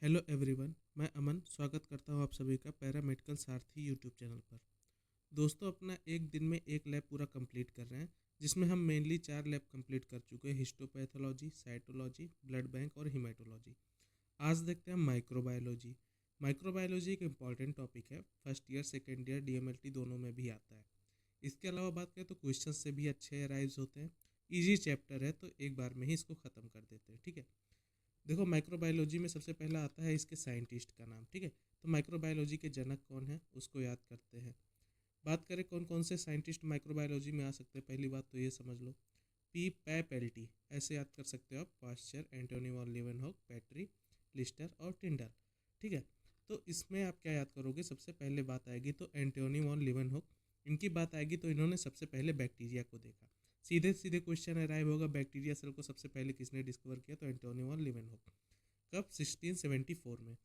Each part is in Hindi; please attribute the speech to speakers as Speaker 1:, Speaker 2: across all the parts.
Speaker 1: हेलो एवरीवन, मैं अमन स्वागत करता हूं आप सभी का पैरामेडिकल सारथी यूट्यूब चैनल पर। दोस्तों, अपना एक दिन में एक लैब पूरा कंप्लीट कर रहे हैं, जिसमें हम मेनली 4 लैब कंप्लीट कर चुके हैं: हिस्टोपैथोलॉजी, साइटोलॉजी, ब्लड बैंक और हिमेटोलॉजी। आज देखते हैं माइक्रोबायोलॉजी। माइक्रोबायोलॉजी एक इम्पॉर्टेंट टॉपिक है, first year second year DMLT दोनों में भी आता है। इसके अलावा बात करें तो क्वेश्चन से भी अच्छे अराइज होते हैं। ईजी चैप्टर है तो एक बार में ही इसको ख़त्म कर देते हैं, ठीक है। देखो, माइक्रोबायोलॉजी में सबसे पहला आता है इसके साइंटिस्ट का नाम, ठीक है। तो माइक्रोबायोलॉजी के जनक कौन है उसको याद करते हैं। बात करें कौन कौन से साइंटिस्ट माइक्रोबायोलॉजी में आ सकते हैं, पहली बात तो ये समझ लो, पी पैपेल्टी ऐसे याद कर सकते हो आप, Pasteur, Antonie van Leeuwenhoek, Petri, Lister और टिंडल, ठीक है। तो इसमें आप क्या याद करोगे, सबसे पहले बात आएगी तो एंटोनी वॉन लीवेनहॉक, इनकी बात आएगी तो इन्होंने सबसे पहले बैक्टीरिया को देखा। सीधे सीधे क्वेश्चन अराइव होगा, बैक्टीरिया सेल को सबसे पहले किसने डिस्कवर किया, तो एंटोनी वॉन लीवेनहॉक। कब, 1674 में।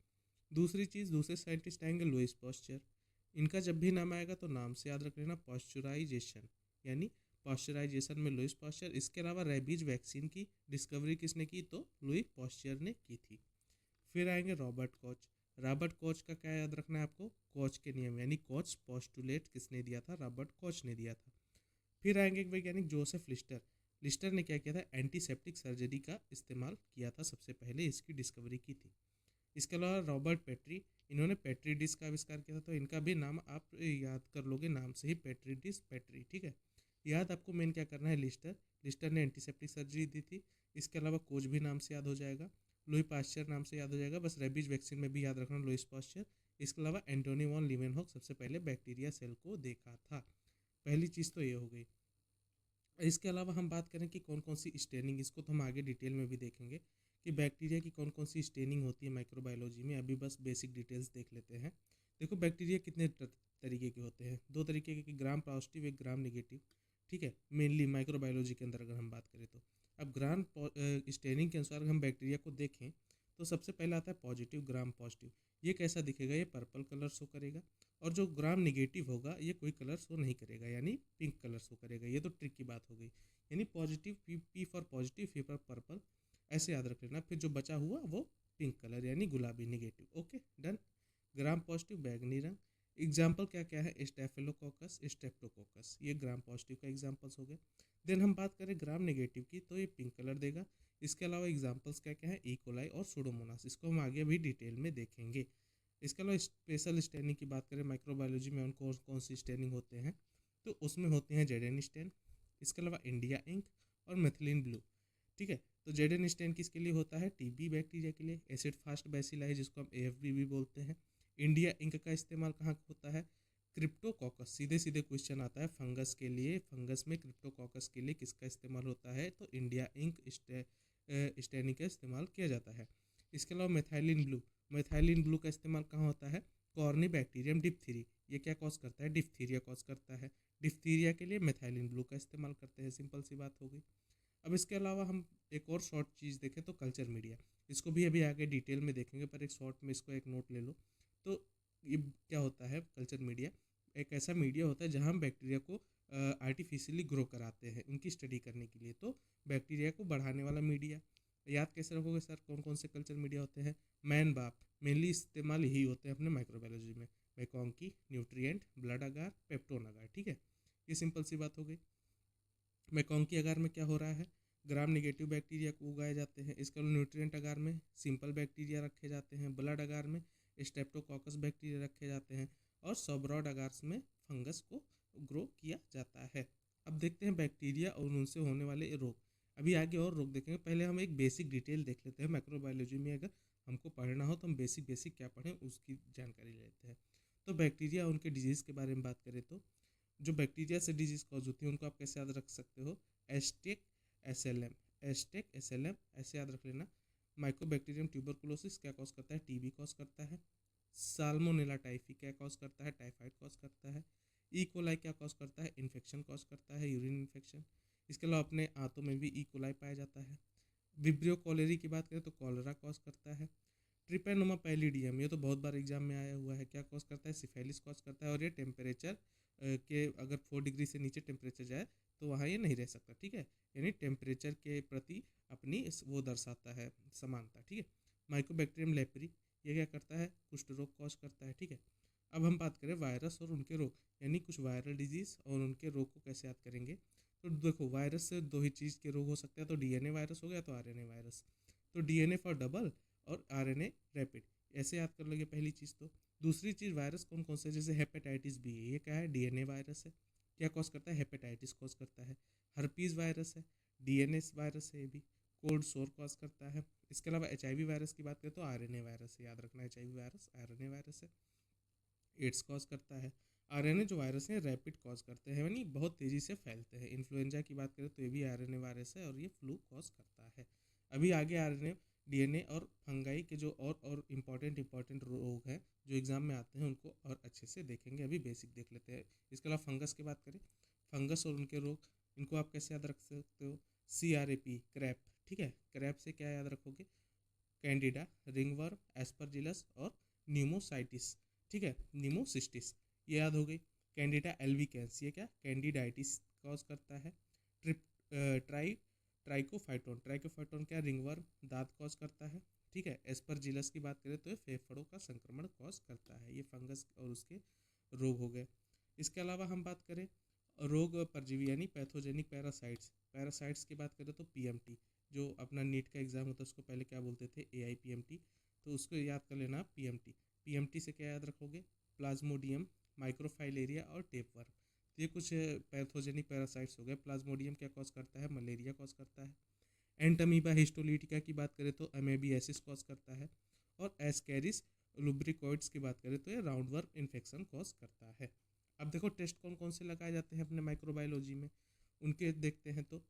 Speaker 1: दूसरी चीज़, दूसरे साइंटिस्ट आएंगे लुइस पॉस्चर। इनका जब भी नाम आएगा तो नाम से याद रख लेना, पॉस्चराइजेशन, यानी पॉस्चराइजेशन में लुइस पॉस्चर। इसके अलावा रेबीज वैक्सीन की डिस्कवरी किसने की, तो लुई पॉस्चर ने की थी। फिर आएंगे रॉबर्ट कॉच। रॉबर्ट कॉच का क्या याद रखना है आपको, कॉच के नियम, यानी कॉच पोस्टुलेट किसने दिया था, रॉबर्ट कॉच ने दिया था। फिर आएंगे एक वैज्ञानिक जोसेफ लिस्टर। लिस्टर ने क्या किया था, एंटीसेप्टिक सर्जरी का इस्तेमाल किया था, सबसे पहले इसकी डिस्कवरी की थी। इसके अलावा रॉबर्ट पेट्री, इन्होंने पेट्री डिश का आविष्कार किया था, तो इनका भी नाम आप याद कर लोगे, नाम से ही पेट्री डिश, पेट्री, ठीक है। याद आपको मेन क्या करना है, लिस्टर। लिस्टर ने एंटीसेप्टिक सर्जरी दी थी। इसके अलावा कोच भी नाम से याद हो जाएगा, लुई पास्चर नाम से याद हो जाएगा, बस रेबीज वैक्सीन में भी याद रखना लुइस पास्चर। इसके अलावा एंटोनी वॉन लीवेनहॉक सबसे पहले बैक्टीरिया सेल को देखा था। पहली चीज़ तो ये हो गई। इसके अलावा हम बात करें कि कौन कौन सी स्टेनिंग, इसको तो हम आगे डिटेल में भी देखेंगे कि बैक्टीरिया की कौन कौन सी स्टेनिंग होती है माइक्रोबायोलॉजी में। अभी बस बेसिक डिटेल्स देख लेते हैं। देखो, बैक्टीरिया कितने तरीके के होते हैं, दो तरीके के, ग्राम पॉजिटिव, एक ग्राम निगेटिव, ठीक है। मेनली माइक्रोबायोलॉजी के अंदर अगर हम बात करें तो अब ग्राम स्टेनिंग के अनुसार हम बैक्टीरिया को देखें तो सबसे पहला आता है पॉजिटिव, ग्राम पॉजिटिव। ये कैसा दिखेगा, ये पर्पल कलर शो करेगा। और जो ग्राम निगेटिव होगा ये कोई कलर शो नहीं करेगा, यानी पिंक कलर शो करेगा। ये तो ट्रिक की बात हो गई, यानी positive, P P for positive, P for purple, ऐसे याद रख लेना। फिर जो बचा हुआ वो पिंक कलर, यानी गुलाबी, negative. Okay, done. Gram positive बैगनी रंग। एग्जाम्पल क्या क्या है, स्टेफिलोकोकस, स्टेप्टोकोकस, ये ग्राम पॉजिटिव का एग्जाम्पल्स हो गए। देन हम बात करें ग्राम नेगेटिव की तो ये पिंक कलर देगा। इसके अलावा एग्जाम्पल्स क्या क्या है, इकोलाई और सुडोमोनास, इसको हम आगे भी डिटेल में देखेंगे। इसके अलावा स्पेशल स्टेनिंग की बात करें माइक्रोबायोलॉजी में, उनको कौन सी स्टेनिंग होते हैं, तो उसमें होते हैं जेडेन स्टेन, इसके अलावा इंडिया इंक और मेथिलीन ब्लू, ठीक है। तो जेडेन स्टेन किसके लिए होता है, टीबी बैक्टीरिया के लिए, एसिड फास्ट बैसिलाई जिसको हम एएफबी भी बोलते हैं। इंडिया इंक का इस्तेमाल कहाँ होता है, क्रिप्टोकॉकस, सीधे सीधे क्वेश्चन आता है फंगस के लिए, फंगस में क्रिप्टोकॉकस के लिए किसका इस्तेमाल होता है, तो इंडिया इंक स्टेनिंग का इस्तेमाल किया जाता है। इसके अलावा मेथाइलिन ब्लू, मेथाइलिन ब्लू का इस्तेमाल कहाँ होता है, कॉर्नी बैक्टीरियम डिप्थीरी, ये क्या कॉज करता है, डिप्थीरिया कॉज करता है। डिप्थीरिया के लिए मेथाइलिन ब्लू का इस्तेमाल करते हैं, सिंपल सी बात हो गई। अब इसके अलावा हम एक और शॉर्ट चीज़ देखें तो कल्चर मीडिया, इसको भी अभी आगे डिटेल में देखेंगे, पर एक शॉर्ट में इसको एक नोट ले लो। तो ये क्या होता है, कल्चर मीडिया एक ऐसा मीडिया होता है जहाँ हम बैक्टीरिया को आर्टिफिशियली ग्रो कराते हैं उनकी स्टडी करने के लिए, तो बैक्टीरिया को बढ़ाने वाला मीडिया। याद कैसे रखोगे सर, कौन कौन से कल्चर मीडिया होते हैं, मैन बाप, मेनली इस्तेमाल यही होते हैं अपने माइक्रोबायोलॉजी में, मैकॉन्की, न्यूट्रिएंट, ब्लड अगार, पेप्टोन अगार, ठीक है। ये सिंपल सी बात हो गई। मैकॉन्की अगार में क्या हो रहा है, ग्राम निगेटिव बैक्टीरिया को उगाए जाते हैं। इसके अलावा न्यूट्रिएंट अगार में सिंपल बैक्टीरिया रखे जाते हैं, ब्लड अगार में स्टेप्टोकॉकस बैक्टीरिया रखे जाते हैं, और सबरॉड अगार्स में फंगस को ग्रो किया जाता है। अब देखते हैं बैक्टीरिया और उनसे होने वाले रोग। अभी आगे और रोग देखेंगे, पहले हम एक बेसिक डिटेल देख लेते हैं। माइक्रोबायोलॉजी में अगर हमको पढ़ना हो तो हम बेसिक बेसिक क्या पढ़ें उसकी जानकारी लेते हैं। तो बैक्टीरिया और उनके डिजीज़ के बारे में बात करें तो जो बैक्टीरिया से डिजीज कॉज होती है उनको आप कैसे याद रख सकते हो, एस्टेक एसएलएम, एस्टेक एसएलएम ऐसे याद रख लेना। माइकोबैक्टीरियम ट्यूबरकुलोसिस क्या कॉज करता है, टीबी कॉज करता है। साल्मोनेला टाइफी क्या कॉज करता है, टाइफाइड कॉज करता है। ई कोलाई क्या कॉज करता है, इन्फेक्शन कॉज करता है, यूरिन इन्फेक्शन। इसके अलावा अपने आंतों में भी ई कोलाई पाया जाता है। विब्रियो कॉलेरी की बात करें तो कॉलरा कॉज करता है। ट्रिपेनोमा पैलिडियम, ये तो बहुत बार एग्जाम में आया हुआ है, क्या कॉज करता है, सिफेलिस कॉज करता है। और ये टेम्परेचर के अगर 4 डिग्री से नीचे टेम्परेचर जाए तो वहाँ ये नहीं रह सकता, ठीक है। यानी टेम्परेचर के प्रति अपनी वो दर्शाता है समानता, ठीक है। माइकोबैक्टीरियम लेप्री, ये क्या करता है, कुष्ठ रोग कॉज करता है। ठीक है, अब हम बात करें वायरस और उनके रोग, यानी कुछ वायरल डिजीज़ और उनके रोग को कैसे याद करेंगे। तो देखो, वायरस से दो ही चीज़ के रोग हो सकते हैं, तो डीएनए वायरस हो गया तो आरएनए वायरस। तो डीएनए फॉर डबल और आरएनए रैपिड, ऐसे याद कर लोगे पहली चीज़। तो दूसरी चीज़, वायरस कौन कौन से, जैसे हेपेटाइटिस बी है, ये क्या है, डीएनए वायरस है। क्या कॉज करता है, हेपेटाइटिस कॉज करता है। हर्पीज वायरस है, डीएनए वायरस है ये भी। कोल्ड सोर कॉज करता है। इसके अलावा एचआईवी वायरस की बात करें तो आरएनए वायरस है, याद रखना, एचआईवी वायरस आरएनए वायरस है। एड्स कॉज करता है। आरएनए जो वायरस है रैपिड कॉज करते हैं, यानी बहुत तेज़ी से फैलते हैं। इन्फ्लुएंजा की बात करें तो ये भी आरएनए वायरस है और ये फ्लू कॉज करता है। अभी आगे आरएनए, डीएनए और फंगाई के जो और इम्पॉर्टेंट रोग हैं जो एग्जाम में आते हैं, उनको और अच्छे से देखेंगे। अभी बेसिक देख लेते हैं। इसके अलावा फंगस की बात करें, फंगस और उनके रोग, इनको आप कैसे याद रख सकते हो, CRAP, क्रैप। ठीक है, क्रैप से क्या याद रखोगे, कैंडिडा, रिंगवर्म, एस्परजिलस और न्यूमोसाइटिस। ठीक है, न्यूमोसिस्टिस, ये याद हो गई। कैंडिडा एल्बिकेंस, ये क्या, कैंडिडाइटिस कॉज करता है। ट्रिप ट्राई ट्राइकोफाइटोन, ट्राइकोफाइटोन क्या, रिंगवर्म, दांत कॉज करता है। ठीक है, एस्परजिलस की बात करें तो ये फेफड़ों का संक्रमण कॉज करता है। ये फंगस और उसके रोग हो गए। इसके अलावा हम बात करें रोग परजीवी यानी पैथोजेनिक पैरासाइट्स, पैरासाइट्स की बात करें तो पीएमटी, जो अपना नीट का एग्जाम होता है उसको पहले क्या बोलते थे, AIPMT, तो उसको याद कर लेना आप, पीएमटी। पीएमटी से क्या याद रखोगे, प्लाज्मोडियम, माइक्रोफाइलेरिया और टेपवर्म। तो ये कुछ पैथोजेनिक पैरासाइट्स हो गए। प्लाज्मोडियम क्या कॉज करता है, मलेरिया कॉज करता है। एंटमीबा हिस्टोलिटिका की बात करें तो अमेबियासिस कॉज करता है। और एस्केरिस लुब्रिकॉइड्स की बात करें तो ये राउंडवर्म इन्फेक्शन कॉज करता है। अब देखो, टेस्ट कौन कौन से लगाए जाते हैं अपने माइक्रोबायोलॉजी में, उनके देखते हैं। तो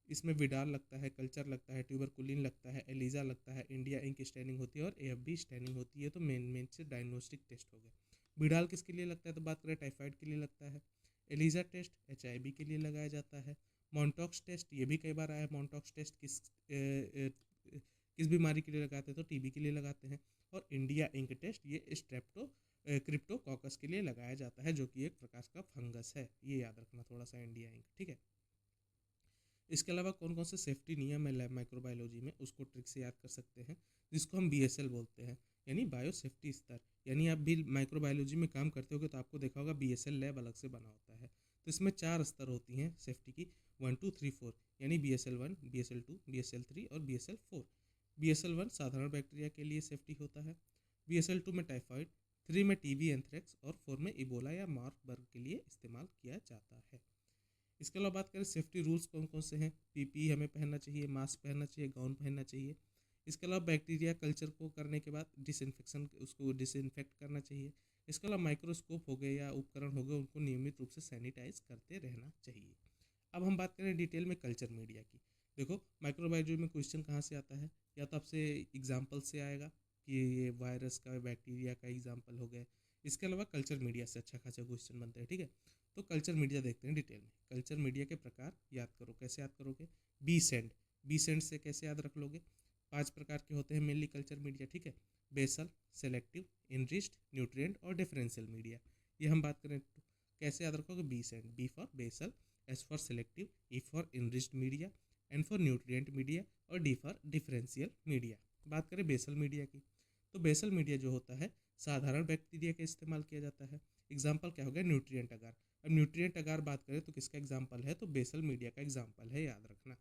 Speaker 1: इसमें विडाल लगता है, कल्चर लगता है, ट्यूबरकुलिन लगता है, एलिजा लगता है, इंडिया इंक स्टैनिंग होती है और AFB स्टैनिंग होती है। तो मेन से डायग्नोस्टिक टेस्ट हो गए। विडाल किसके लिए लगता है, तो बात करें टाइफाइड के लिए लगता है। एलिजा टेस्ट HIV के लिए लगाया जाता है। मॉन्टॉक्स टेस्ट, ये भी कई बार आया है, मॉन्टॉक्स टेस्ट किस बीमारी के लिए लगाते हैं, तो TB के लिए लगाते हैं। और इंडिया इंक टेस्ट, ये क्रिप्टोकॉकस के लिए लगाया जाता है, जो कि एक प्रकार का फंगस है। ये याद रखना थोड़ा सा, इंडिया इंक। ठीक है, इसके अलावा कौन कौन से सेफ्टी नियम है लैब माइक्रोबायोलॉजी में, उसको ट्रिक से याद कर सकते हैं, जिसको हम BSL बोलते हैं, यानी बायो सेफ्टी स्तर। यानी आप भी माइक्रोबायोलॉजी में काम करते होगे तो आपको देखा होगा BSL लैब अलग से बना होता है। तो इसमें 4 स्तर होती हैं सेफ्टी की, 1 2 3 4, यानी BSL 1, BSL 2, BSL 3 और BSL 4। BSL 1 साधारण बैक्टीरिया के लिए सेफ्टी होता है, BSL 2 में टाइफाइड, 3 में TB एंथ्रेक्स और 4 में इबोला या मार्बर्ग के लिए इस्तेमाल किया जाता है। इसके अलावा बात करें सेफ्टी रूल्स कौन कौन से हैं, PPE हमें पहनना चाहिए, मास्क पहनना चाहिए, गाउन पहनना चाहिए। इसके अलावा बैक्टीरिया कल्चर को करने के बाद उसको डिसइंफेक्ट करना चाहिए। इसके अलावा माइक्रोस्कोप हो गए या उपकरण हो गए, उनको नियमित रूप से सैनिटाइज करते रहना चाहिए। अब हम बात करें डिटेल में कल्चर मीडिया की। देखो, माइक्रोबायोलॉजी में क्वेश्चन कहाँ से आता है, या तो आपसे एग्जाम्पल से आएगा कि ये वायरस का, बैक्टीरिया का एग्जाम्पल हो गए। इसके अलावा कल्चर मीडिया से अच्छा खासा क्वेश्चन बनते हैं। ठीक है, तो कल्चर मीडिया देखते हैं डिटेल में। कल्चर मीडिया के प्रकार याद करो, कैसे याद करोगे, बी सेंड, बी सेंड से कैसे याद रख लोगे, 5 प्रकार के होते हैं मेनली कल्चर मीडिया। ठीक है, बेसल, सेलेक्टिव, इनरिच्ड, न्यूट्रिएंट और डिफरेंशियल मीडिया। ये हम बात करें तो कैसे याद रखोगे, B send, B for basal, S for selective, E for enriched media, N for nutrient media और डी फॉर डिफरेंशियल मीडिया। बात करें बेसल मीडिया की, तो बेसल मीडिया जो होता है साधारण बैक्टीरिया का इस्तेमाल किया जाता है। एग्जाम्पल क्या हो गया, न्यूट्रिएंट अगार। अब न्यूट्रिएंट अगर बात करें तो किसका एग्जाम्पल है, तो बेसल मीडिया का एग्जाम्पल है, याद रखना।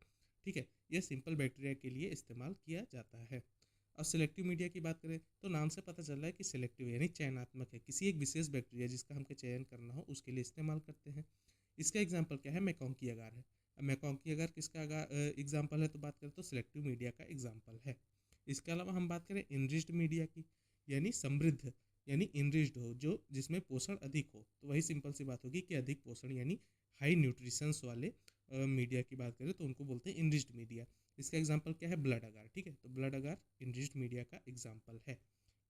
Speaker 1: ठीक है, ये सिंपल बैक्टीरिया के लिए इस्तेमाल किया जाता है। और सिलेक्टिव मीडिया की बात करें तो नाम से पता चल रहा है कि सिलेक्टिव यानी चयनात्मक है, किसी एक विशेष बैक्टीरिया जिसका हमको चयन करना हो उसके लिए इस्तेमाल करते हैं। इसका एग्जाम्पल क्या है, मैकॉन्की अगार है। अब मैकॉन्की अगार किसका एग्जाम्पल है, तो बात करें तो सिलेक्टिव मीडिया का एग्जाम्पल है। इसके अलावा हम बात करें इनरिच्ड मीडिया की, यानी समृद्ध, यानी इनरिच्ड हो, जो जिसमें पोषण अधिक हो, तो वही सिंपल सी बात होगी कि अधिक पोषण यानी हाई न्यूट्रिशंस वाले मीडिया की बात करें तो उनको बोलते हैं इनरिच्ड मीडिया। इसका एग्जांपल क्या है, ब्लड अगार। ठीक है, तो ब्लड अगार इनरिच्ड मीडिया का एग्जांपल है।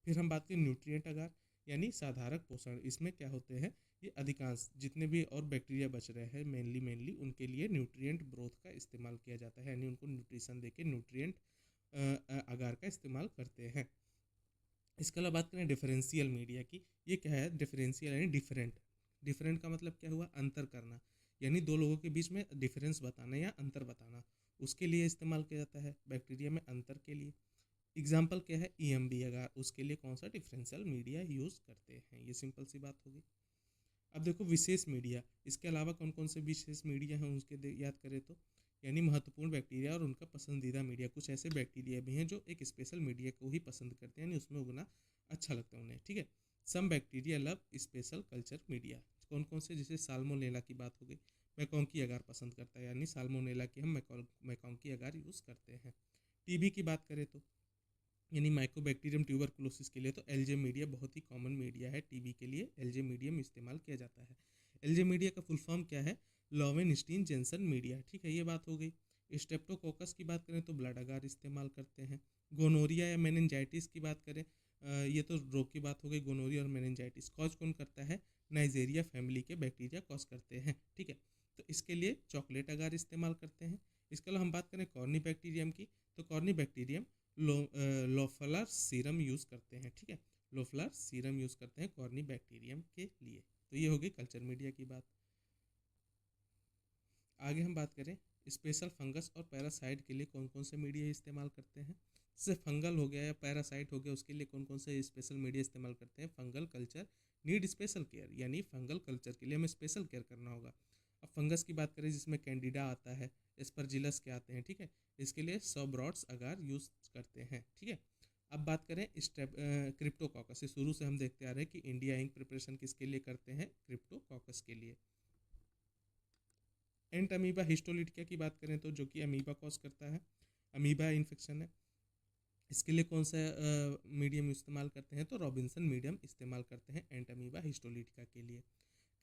Speaker 1: फिर हम बात करें न्यूट्रिएंट अगार, यानी साधारक पोषण। इसमें क्या होते हैं, ये अधिकांश जितने भी और बैक्टीरिया बच रहे हैं मेनली उनके लिए न्यूट्रिएंट ब्रोथ का इस्तेमाल किया जाता है, यानी उनको न्यूट्रिशन देके न्यूट्रिएंट अगार का इस्तेमाल करते हैं। इसके अलावा बात करें डिफरेंशियल मीडिया की, ये क्या है, डिफरेंशियल यानी डिफरेंट। डिफरेंट का मतलब क्या हुआ, अंतर करना, यानी दो लोगों के बीच में डिफरेंस बताना या अंतर बताना, उसके लिए इस्तेमाल किया जाता है बैक्टीरिया में अंतर के लिए। एग्जाम्पल क्या है, EMB अगार, उसके लिए कौन सा डिफरेंशियल मीडिया यूज़ करते हैं, ये सिंपल सी बात होगी। अब देखो विशेष मीडिया, इसके अलावा कौन कौन से विशेष मीडिया हैं उसके याद करें तो, यानी महत्वपूर्ण बैक्टीरिया और उनका पसंदीदा मीडिया। कुछ ऐसे बैक्टीरिया भी हैं जो एक स्पेशल मीडिया को ही पसंद करते हैं, यानी उसमें उगना अच्छा लगता है उन्हें, ठीक है। Some bacteria love special culture media, कौन कौन से, जैसे साल्मोनेला की बात हो गई, मैकोंकी अगार पसंद करता है, यानी साल्मोनेला की हम मैकोंकी अगार यूज़ करते हैं। टीबी की बात करें तो, यानी माइकोबैक्टीरियम ट्यूबरकुलोसिस के लिए तो एलजे मीडिया बहुत ही कॉमन मीडिया है। टीबी के लिए एलजे मीडियम इस्तेमाल किया जाता है। एलजे मीडिया का फुल फॉर्म क्या है, लॉवेनस्टीन जेंसन मीडिया, ठीक है, ये बात हो गई। स्टेप्टोकोकस की बात करें तो ब्लड अगार इस्तेमाल करते हैं। गोनोरिया या मेनिनजाइटिस की बात करें, ये तो रोग की बात हो गई, गोनोरिया और मेनिनजाइटिस कॉज कौन करता है, नाइजेरिया फैमिली के बैक्टीरिया कॉज करते हैं, ठीक है। तो इसके लिए चॉकलेट अगार इस्तेमाल करते हैं। इसके अलावा हम बात करें कॉर्नी बैक्टीरियम की, तो corny bacterium Loeffler serum use करते हैं, ठीक है, लोफलर सीरम यूज़ करते हैं कॉर्नी बैक्टीरियम के लिए। तो ये हो गई कल्चर मीडिया की बात। आगे हम बात करें स्पेशल फंगस और पैरासाइट के लिए कौन कौन से मीडिया इस्तेमाल करते हैं। जैसे फंगल हो गया या पैरासाइट हो गया, उसके लिए कौन कौन से स्पेशल मीडिया इस्तेमाल करते हैं। Fungal culture need special care, यानी फंगल कल्चर के लिए हमें स्पेशल केयर करना होगा। अब फंगस की बात करें जिसमें कैंडिडा आता है, एस्परजिलस के आते हैं, ठीक है, इसके लिए सॉब्रॉड्स अगार यूज़ करते हैं, ठीक है। अब बात करें क्रिप्टोकॉकस से, शुरू से हम देखते आ रहे हैं कि इंडिया इंक प्रिपरेशन किसके लिए करते हैं, क्रिप्टोकॉकस के लिए। एंट अमीबा हिस्टोलिटिका की बात करें तो जो कि अमीबा कॉज करता है, अमीबा इन्फेक्शन है, इसके लिए कौन सा मीडियम इस्तेमाल करते हैं, तो रॉबिन्सन मीडियम इस्तेमाल करते हैं एंट अमीबा हिस्टोलिटिका के लिए।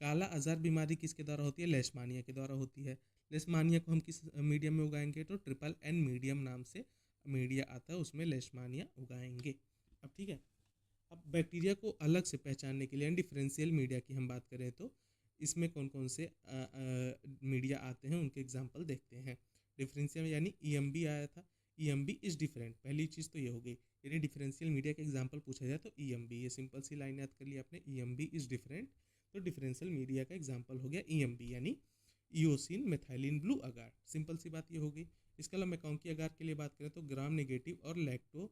Speaker 1: काला अज़ार बीमारी किसके द्वारा होती है, लेशमानिया के द्वारा होती है। लेशमानिया को हम किस मीडियम में उगाएंगे, तो ट्रिपल एन मीडियम नाम से मीडिया आता है, उसमें लेशमानिया उगाएंगे। अब ठीक है, अब बैक्टीरिया को अलग से पहचानने के लिए डिफरेंशियल मीडिया की हम बात करें तो इसमें कौन कौन से मीडिया आते हैं उनके एग्जाम्पल देखते हैं। डिफरेंशियल यानी EMB आया था, EMB इज़ डिफरेंट, पहली चीज़ तो ये हो गई। यदि डिफरेंशियल मीडिया के एग्जाम्पल पूछा जाए तो EMB, ये सिंपल सी लाइन याद कर लिया आपने, EMB इज़ डिफरेंट, तो डिफरेंशियल मीडिया का एग्जाम्पल हो गया EMB, यानी ईओसिन मेथाइलिन ब्लू अगार, सिंपल सी बात ये हो गई। इसके अलावा मैकाउंकी अगार के लिए बात करें तो ग्राम नेगेटिव और लैक्टो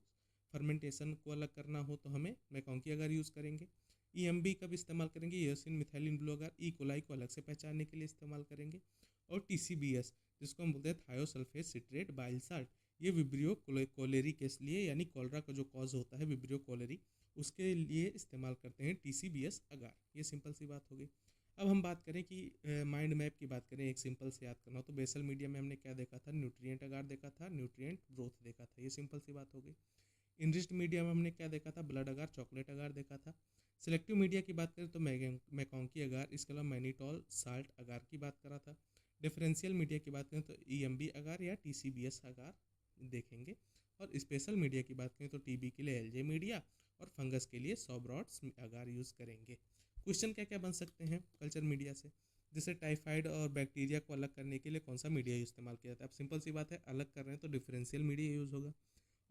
Speaker 1: फर्मेंटेशन को अलग करना हो तो हमें मैकाउंकी अगार यूज़ करेंगे। EMB कब इस्तेमाल करेंगे, ईओसिन मिथाइलिन ब्लू अगार ई कोलाई को अलग से पहचानने के लिए इस्तेमाल करेंगे। और TCBS जिसको हम बोलते हैं थायोसल्फेट सिट्रेट बाइल साल्ट, ये विब्रियो कोलेरी के लिए, यानी कॉलरा का जो कॉज होता है विब्रियो कोलेरी, उसके लिए इस्तेमाल करते हैं TCBS अगार, ये सिंपल सी बात हो गई। अब हम बात करें कि माइंड मैप की बात करें, एक सिंपल से याद करना हो तो बेसल मीडिया में हमने क्या देखा था, न्यूट्रिएंट अगार देखा था, न्यूट्रिएंट ग्रोथ देखा था, ये सिंपल सी बात हो गई। इनरिच्ड मीडिया में हमने क्या देखा था, ब्लड अगार चॉकलेट अगार देखा था। सिलेक्टिव मीडिया की बात करें तो मैकांकी अगार, इसके अलावा मैनीटॉल साल्ट अगार की बात करा था। डिफरेंशियल मीडिया की बात करें तो EMB अगार या TCBS अगार देखेंगे। और स्पेशल मीडिया की बात करें तो TB के लिए LJ मीडिया और फंगस के लिए सॉब्रॉड्स अगार यूज़ करेंगे। क्वेश्चन क्या क्या बन सकते हैं कल्चर मीडिया से, जैसे टाइफाइड और बैक्टीरिया को अलग करने के लिए कौन सा मीडिया इस्तेमाल किया जाता है। अब सिंपल सी बात है, अलग कर रहे हैं तो डिफरेंशियल मीडिया यूज़ होगा,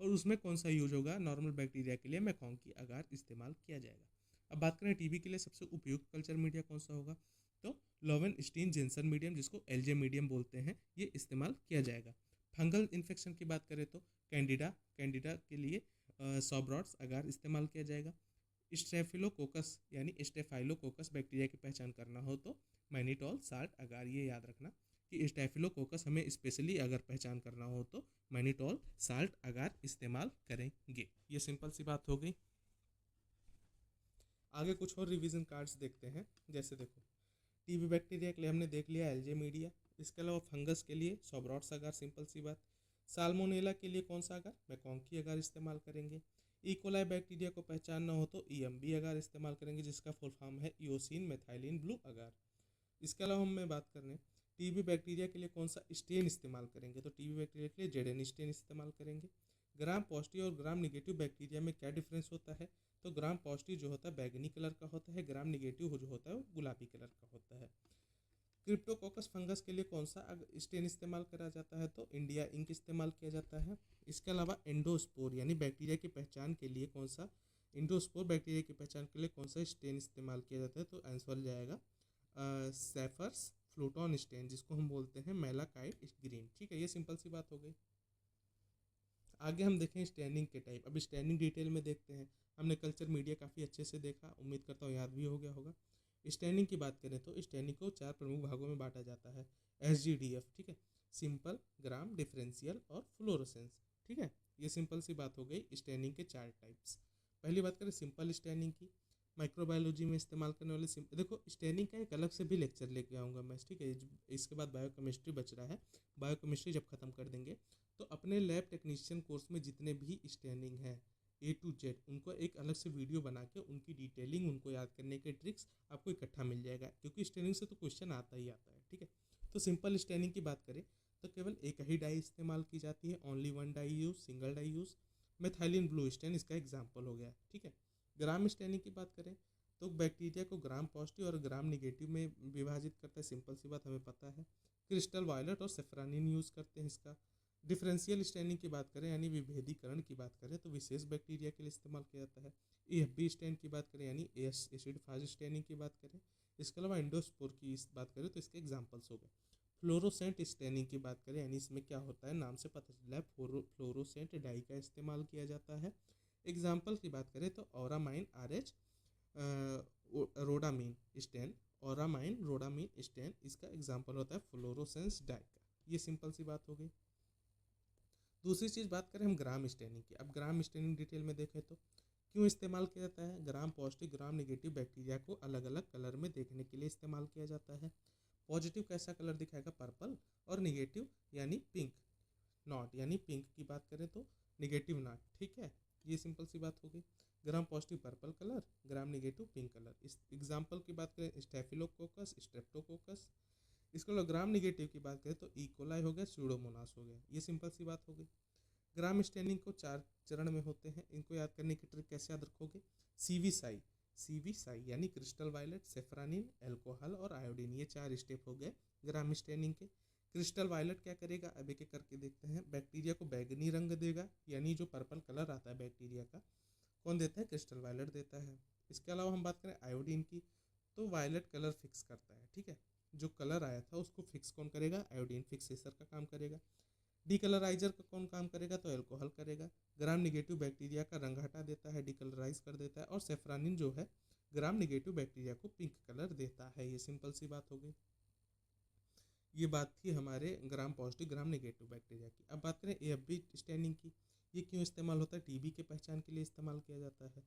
Speaker 1: और उसमें कौन सा यूज होगा, नॉर्मल बैक्टीरिया के लिए मैकांकी अगार इस्तेमाल किया जाएगा। अब बात करें TB के लिए सबसे उपयुक्त कल्चर मीडिया कौन सा होगा, तो लोवेनस्टीन जेंसन मीडियम जिसको LJ मीडियम बोलते हैं, ये इस्तेमाल किया जाएगा। फंगल इन्फेक्शन की बात करें तो कैंडिडा कैंडिडा के लिए सॉब्रॉड्स अगार इस्तेमाल किया जाएगा। स्टेफिलोकोकस यानी स्टेफाइलोकोकस बैक्टीरिया की पहचान करना हो तो मैनीटॉल साल्ट अगार, ये याद रखना कि स्टेफिलोकोकस हमें स्पेशली अगर पहचान करना हो तो मैनीटॉल साल्ट अगार इस्तेमाल करेंगे। ये सिंपल सी बात हो गई। आगे कुछ और रिवीजन कार्ड्स देखते हैं, जैसे देखो TB बैक्टीरिया के लिए हमने देख लिया LJ मीडिया, इसके अलावा फंगस के लिए सॉब्रॉड्स अगार, सिंपल सी बात। साल्मोनेला के लिए कौन सा अगार, मैकांकी अगार इस्तेमाल करेंगे। कोलाई बैक्टीरिया को पहचानना हो तो EMB अगार इस्तेमाल करेंगे जिसका फुल फॉर्म है ईओसिन मेथाइलिन ब्लू अगार। इसके अलावा हम बात कर रहे हैं TB बैक्टीरिया के लिए कौन सा स्टेन इस्तेमाल करेंगे, तो TB बैक्टीरिया के लिए जेडेन स्टेन इस्तेमाल करेंगे। ग्राम पॉजिटिव और ग्राम निगेटिव बैक्टीरिया में क्या डिफरेंस होता है, तो ग्राम पॉजिटिव जो होता है बैगनी कलर का होता है, ग्राम निगेटिव जो होता है वो गुलाबी कलर का होता है। क्रिप्टोकोकस फंगस के लिए कौन सा स्टेन इस्तेमाल करा जाता है, तो इंडिया इंक इस्तेमाल किया जाता है। इसके अलावा एंडोस्पोर यानी बैक्टीरिया की पहचान के लिए कौन सा, एंडोस्पोर बैक्टीरिया की पहचान के लिए कौन सा स्टेन इस्तेमाल किया जाता है, तो आंसर जाएगा सेफर्स फ्लूटॉन स्टेन जिसको हम बोलते हैं मेलाकाइट ग्रीन, ठीक है, ये सिंपल सी बात हो गई। आगे हम देखें स्टैंडिंग के टाइप। अब स्टैंडिंग डिटेल में देखते हैं। हमने कल्चर मीडिया काफ़ी अच्छे से देखा, उम्मीद करता हूँ याद भी हो गया होगा। स्टैंडिंग की बात करें तो स्टैंडिंग को 4 प्रमुख भागों में बांटा जाता है। SGDF, ठीक है, सिंपल, ग्राम, डिफरेंशियल और फ्लोरोसेंस, ठीक है। ये सिंपल सी बात हो गई स्टैंडिंग के 4 टाइप्स। पहली बात करें सिंपल स्टैंडिंग की। माइक्रोबायोलॉजी में इस्तेमाल करने वाले देखो स्टैंडिंग का एक अलग से भी लेक्चर लेके आऊँगा मैं, ठीक है। इसके बाद बायोकेमिस्ट्री बच रहा है। बायोकेमिस्ट्री जब खत्म कर देंगे तो अपने लैब टेक्नीशियन कोर्स में जितने भी स्टैंडिंग है A to Z, उनको एक अलग से वीडियो बना के उनकी डिटेलिंग, उनको याद करने के ट्रिक्स आपको इकट्ठा मिल जाएगा, क्योंकि स्टैंडिंग से तो क्वेश्चन आता ही आता है, ठीक है। तो सिंपल स्टैंडिंग की बात करें तो केवल एक ही डाई इस्तेमाल की जाती है, only one dye use, single dye use. Methylene blue stain इसका एग्जाम्पल हो गया, ठीक है। ग्राम स्टैंडिंग की बात करें तो बैक्टीरिया को ग्राम पॉजिटिव और ग्राम निगेटिव में विभाजित करता है, सिंपल सी बात हमें पता है। क्रिस्टल वायलेट और सेफ्रानिन यूज़ करते हैं इसका। डिफरेंशियल स्टैंडिंग की बात करें यानी विभेदीकरण की बात करें तो विशेष बैक्टीरिया के लिए इस्तेमाल किया जाता है। AFB स्टैंड की बात करें यानी एसिड फाज स्टैंडिंग की बात करें। इसके अलावा एंडोस्पोर की इस बात करें तो इसके एग्जाम्पल्स हो गए। फ्लोरोसेंट स्टैंडिंग की बात करें यानी इसमें क्या होता है, नाम से पता चला है, फ्लोरोसेंट डाई का इस्तेमाल किया जाता है। एग्जाम्पल की बात करें तो औरामाइन RH रोडामीन स्टैन, औरामाइन रोडामीन स्टैन इसका एग्जाम्पल होता है फ्लोरोसेंस डाई का। ये सिंपल सी बात हो गई। दूसरी चीज़ बात करें हम ग्राम स्टैनिंग की। अब ग्राम स्टैनिंग डिटेल में देखें तो क्यों इस्तेमाल किया जाता है। Gram positive gram negative bacteria को अलग अलग कलर में देखने के लिए इस्तेमाल किया जाता है। पॉजिटिव कैसा कलर दिखाएगा, पर्पल, और निगेटिव यानी पिंक नॉट, यानी पिंक की बात करें तो निगेटिव नॉट, ठीक है। ये सिंपल सी बात हो गई। ग्राम पॉजिटिव पर्पल कलर, ग्राम निगेटिव पिंक कलर। इस एग्जाम्पल की बात करें स्टेफिलोकोकस, स्ट्रेप्टोकोकस। इसको ग्राम निगेटिव की बात करें तो इकोलाई हो गया, स्यूडोमोनास हो गया। ये सिंपल सी बात हो गई। ग्राम स्टैंडिंग को 4 चरण में होते हैं, इनको याद करने की ट्रिक कैसे याद रखोगे। सीवी साई यानी क्रिस्टल वायलेट, सेफ्रानिन, एल्कोहल और आयोडीन, ये 4 स्टेप हो गए ग्राम स्टैंडिंग के। क्रिस्टल वायलेट क्या करेगा, अब एक एक करके देखते हैं। बैक्टीरिया को बैगनी रंग देगा, यानी जो पर्पल कलर आता है बैक्टीरिया का, कौन देता है, क्रिस्टल वायलेट देता है। इसके अलावा हम बात करें आयोडीन की तो वायलेट कलर फिक्स करता है, ठीक है। जो कलर आया था उसको फिक्स कौन करेगा, आयोडीन फिक्सेसर का काम करेगा। डीकलराइजर का कौन काम करेगा, तो एल्कोहल करेगा। ग्राम निगेटिव बैक्टीरिया का रंग हटा देता है, डीकलराइज कर देता है। और सेफ्रानिन जो है ग्राम निगेटिव बैक्टीरिया को पिंक कलर देता है। ये सिंपल सी बात हो गई। ये बात थी हमारे gram positive gram negative bacteria की। अब बात करें AFB स्टैंडिंग की। ये क्यों इस्तेमाल होता है, TB के पहचान के लिए इस्तेमाल किया जाता है।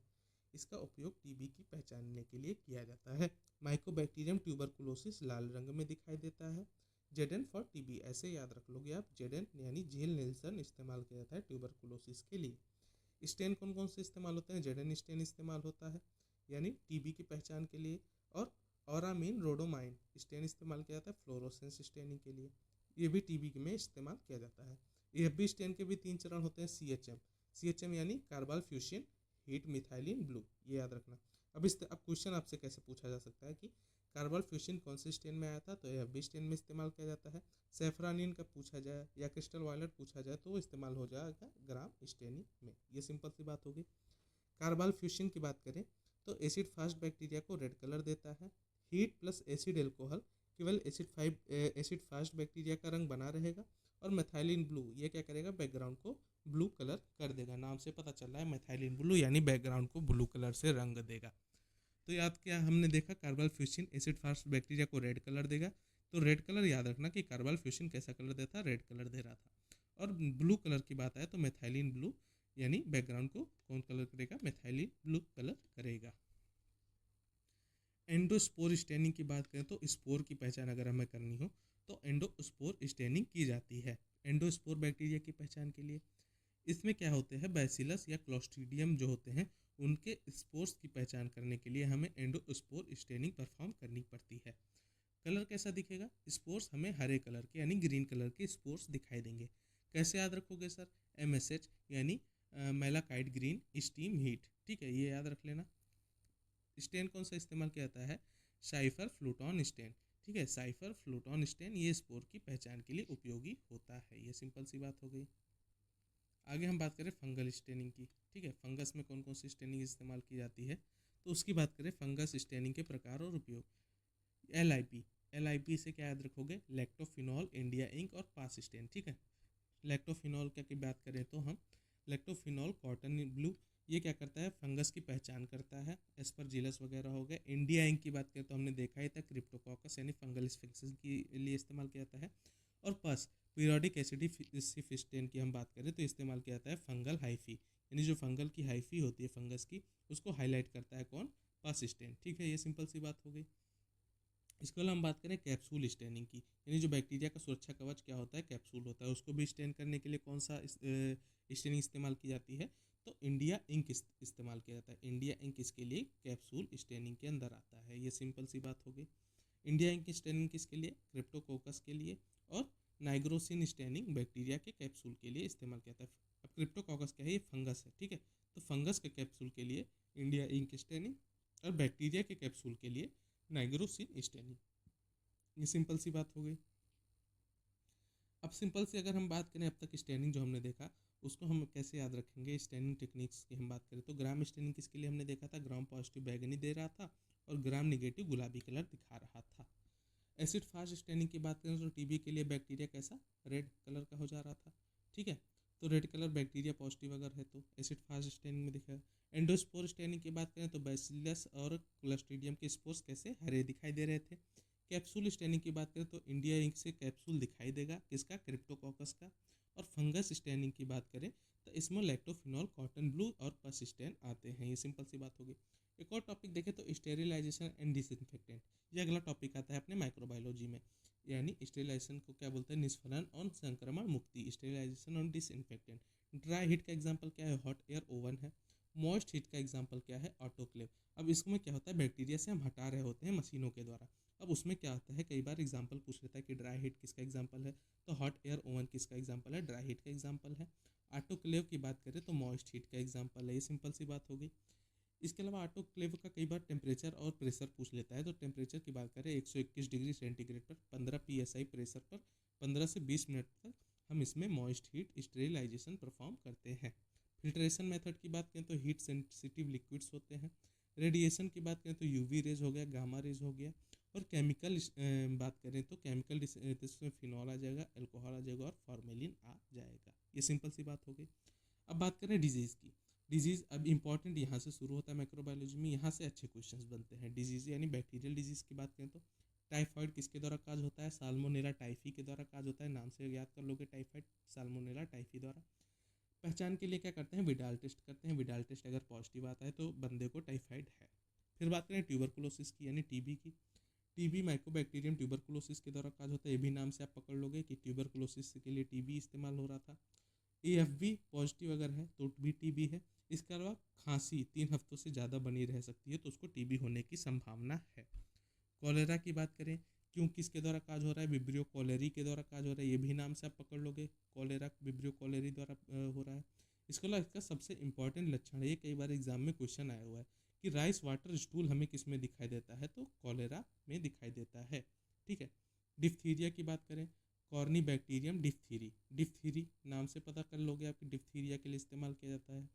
Speaker 1: इसका उपयोग TB की पहचानने के लिए किया जाता है। माइकोबैक्टीरियम ट्यूबरकुलोसिस लाल रंग में दिखाई देता है। जेडन फॉर TB, ऐसे याद रख लोगे आप, जेडन यानी जेल नेल्सन इस्तेमाल किया जाता है ट्यूबरकुलोसिस के लिए। स्टेन कौन कौन से इस्तेमाल होते हैं, जेडन स्टेन इस्तेमाल होता है यानी TB की पहचान के लिए। और आमीन रोडोमाइन स्टेन इस्तेमाल किया जाता है फ्लोरोसेंस स्टेनिंग के लिए। ये भी TB में इस्तेमाल किया जाता है। AFB स्टेन के भी 3 चरण होते हैं। CHM यानी carpal fusion heat methylene blue, ये याद रखना। अब क्वेश्चन आपसे कैसे पूछा जा सकता है कि कार्बल फ्यूशन कौन से स्टेन में आया था, तो AFB स्टेन में इस्तेमाल किया जाता है। सेफ्रानिन का पूछा जाए या क्रिस्टल वायलेट पूछा जाए तो वो इस्तेमाल हो जाएगा ग्राम स्टेनिंग में। ये सिंपल सी बात होगी। कार्बल फ्यूशन की बात करें तो एसिड फास्ट बैक्टीरिया को रेड कलर देता है। हीट प्लस एसिड एल्कोहल केवल एसिड फास्ट बैक्टीरिया का रंग बना रहेगा। और मेथाइलिन ब्लू ये क्या करेगा, बैकग्राउंड को ब्लू कलर कर देगा। नाम से पता चल रहा है मेथाइलिन ब्लू यानी बैकग्राउंड को ब्लू कलर से रंग देगा। तो याद क्या हमने देखा, carpal fusion acid fast bacteria को रेड कलर देगा। तो रेड कलर याद रखना कि कार्बल फ्यूशन कैसा कलर देता, रेड कलर दे रहा था। और ब्लू कलर की बात आए तो मेथाइलिन ब्लू यानी बैकग्राउंड को कौन कलर करेगा, मेथाइलिन ब्लू कलर करेगा। एंडोस्पोर स्टेनिंग की बात करें तो स्पोर की पहचान अगर हमें करनी हो तो एंडोस्पोर स्टेनिंग की जाती है एंडोस्पोर बैक्टीरिया की पहचान के लिए। इसमें क्या होते हैं, बैसिलस या क्लोस्ट्रीडियम जो होते हैं उनके स्पोर्स की पहचान करने के लिए हमें एंडोस्पोर स्टेनिंग परफॉर्म करनी पड़ती है। कलर कैसा दिखेगा, स्पोर्स हमें हरे कलर के यानी ग्रीन कलर के स्पोर्स दिखाई देंगे। कैसे याद रखोगे सर, MSH यानी मेलाकाइट ग्रीन स्टीम हीट, ठीक है, ये याद रख लेना। स्टेन कौन सा इस्तेमाल किया जाता है, साइफर फ्लूटॉन स्टेन, ठीक है, साइफर फ्लूटॉन स्टेन ये स्पोर की पहचान के लिए उपयोगी होता है। ये सिंपल सी बात हो गई। आगे हम बात करें फंगल स्टेनिंग की, ठीक है। फंगस में कौन कौन सी स्टेनिंग इस्तेमाल की जाती है तो उसकी बात करें। फंगस स्टेनिंग के प्रकार और उपयोग। LIP से क्या याद रखोगे, लैक्टोफिनॉल, इंडिया इंक और पास स्टेन, ठीक है। लैक्टोफिनॉल की बात करें तो हम लैक्टोफिनॉल कॉटन ब्लू ये क्या करता है, फंगस की पहचान करता है, एस्परजिलस वगैरह हो गए। इंडिया इंक की बात करें तो हमने देखा ही था, क्रिप्टोकोकस यानी फंगल इन्फेक्शन के लिए इस्तेमाल किया जाता है। और पस पीरियोडिक एसिडिफिस्टेन की हम बात करें तो इस्तेमाल किया जाता है फंगल हाइफी, यानी जो फंगल की हाइफी होती है फंगस की, उसको हाईलाइट करता है कौन, पस स्टेन। ठीक है, ये सिंपल सी बात हो गई। इसके अलावा हम बात करें कैप्सूल स्टेनिंग की, यानी जो बैक्टीरिया का सुरक्षा कवच क्या होता है, कैप्सूल होता है, उसको भी स्टेन करने के लिए कौन सा स्टेनिंग इस्तेमाल की जाती है, तो इंडिया इंक इस्तेमाल किया जाता है। इंडिया इंक इसके लिए कैप्सूल स्टेनिंग के अंदर आता है। ये सिंपल सी बात हो गई। इंडिया इंक स्टेनिंग किसके लिए, क्रिप्टोकोकस के लिए, और नाइग्रोसिन स्टेनिंग बैक्टीरिया के कैप्सूल के लिए इस्तेमाल किया जाता है। अब क्रिप्टोकोकस क्या है, ये फंगस है, ठीक है, तो फंगस के कैप्सूल के लिए इंडिया इंक स्टेनिंग, और बैक्टीरिया के कैप्सूल के लिए नाइग्रोसिन स्टेनिंग। ये सिंपल सी बात हो गई। अब सिंपल सी अगर हम बात करें अब तक स्टेनिंग जो हमने देखा उसको हम कैसे याद रखेंगे, स्टेनिंग टेक्निक्स की हम बात करें तो ग्राम स्टेनिंग किसके लिए हमने देखा था, ग्राम पॉजिटिव बैगनी दे रहा था और ग्राम निगेटिव गुलाबी कलर दिखा रहा था। एसिड फास्ट स्टेनिंग की बात करें तो टीबी के लिए बैक्टीरिया कैसा, रेड कलर का हो जा रहा था, ठीक है, तो रेड कलर बैक्टीरिया पॉजिटिव अगर है तो एसिड फास्ट स्टेनिंग में दिखा। एंडोस्पोर स्टेनिंग की बात करें तो बैसिलस और क्लोस्ट्रीडियम के स्पोर्स कैसे हरे दिखाई दे रहे थे। कैप्सूल स्टेनिंग की बात करें तो इंडिया इंक से कैप्सूल दिखाई देगा किसका, क्रिप्टोकोकस का। और फंगस स्टेनिंग की बात करें तो इसमें लैक्टोफिनॉल कॉटन ब्लू और पस स्टेन आते हैं। ये सिंपल सी बात होगी। एक और टॉपिक देखें तो स्टेरिलाइजेशन एंड डिसइंफेक्टेंट, ये अगला टॉपिक आता है अपने माइक्रोबायोलॉजी में, यानी स्टेरिलाइजेशन को क्या बोलते हैं, निष्फलन और संक्रमण मुक्ति, स्टेरिलाइजेशन और डिसइंफेक्टेंट। ड्राई हीट का एग्जांपल क्या है, हॉट एयर ओवन है। मॉइस्ट हीट का एग्जांपल क्या है, ऑटोक्लेव। अब इसमें क्या होता है, बैक्टीरिया से हम हटा रहे होते हैं मशीनों के द्वारा। अब उसमें क्या होता है, कई बार एग्जांपल पूछ लेता है कि ड्राई हीट किसका एग्जांपल है, तो हॉट एयर ओवन किसका एग्जांपल है, ड्राई हीट का एग्जांपल है। ऑटोक्लेव की बात करें तो मॉइस्ट हीट का एग्जांपल है। ये सिंपल सी बात होगी। इसके अलावा ऑटोक्लेव का कई बार टेम्परेचर और प्रेशर पूछ लेता है, तो टेम्परेचर की बात करें 121 डिग्री सेंटीग्रेड पर 15 psi प्रेशर पर 15 से 20 मिनट तक हम इसमें मॉइस्ट हीट स्टेरिलाइजेशन परफॉर्म करते हैं। फिल्ट्रेशन मेथड की बात करें तो हीट सेंसिटिव लिक्विड्स होते हैं। रेडिएशन की बात करें तो यूवी रेज हो गया, गामा रेज हो गया। और केमिकल बात करें तो केमिकल इसमें फिनॉल आ जाएगा, अल्कोहल आ जाएगा और फॉर्मेलिन आ जाएगा। ये सिंपल सी बात हो गई। अब बात करें डिजीज़ की। डिजीज़ अब इंपॉर्टेंट यहाँ से शुरू होता है माइक्रोबायोलॉजी में, यहाँ से अच्छे क्वेश्चंस बनते हैं। डिजीज़ यानी बैक्टीरियल डिजीज़ की बात करें तो टाइफाइड किसके द्वारा काज होता है, साल्मोनेला टाइफी के द्वारा काज होता है। नाम से याद कर लोगे, टाइफाइड साल्मोनेला टाइफी द्वारा। पहचान के लिए क्या करते हैं, विडाल टेस्ट करते हैं। विडाल टेस्ट अगर पॉजिटिव आता है तो बंदे को टाइफाइड है। फिर बात करें ट्यूबरकुलोसिस की यानी टीबी की। टीबी माइकोबैक्टीरियम ट्यूबरकुलोसिस के द्वारा काज होता है। ये भी नाम से आप पकड़ लोगे कि ट्यूबरकुलोसिस के लिए टीबी इस्तेमाल हो रहा था। AFV पॉजिटिव अगर है तो भी टीबी है। इसके अलावा खांसी 3 हफ्तों से ज़्यादा बनी रह सकती है तो उसको टीबी होने की संभावना है। कॉलेरा की बात करें, क्यों किसके द्वारा काज हो रहा है, विब्रियो कॉलेरी के द्वारा काज हो रहा है। ये भी नाम से आप पकड़ लोगे, कॉलेरा विब्रियो कॉलेरी द्वारा हो रहा है। इसके अलावा इसका सबसे इंपॉर्टेंट लक्षण है, ये कई बार एग्जाम में क्वेश्चन आया हुआ है कि राइस वाटर स्टूल हमें किस में दिखाई देता है, तो कॉलेरा में दिखाई देता है, ठीक है। डिप्थीरिया की बात करें, कॉर्नी बैक्टीरियम डिप्थीरी, डिप्थीरी नाम से पता कर लोगे आपकी डिप्थीरिया के लिए इस्तेमाल किया जाता है।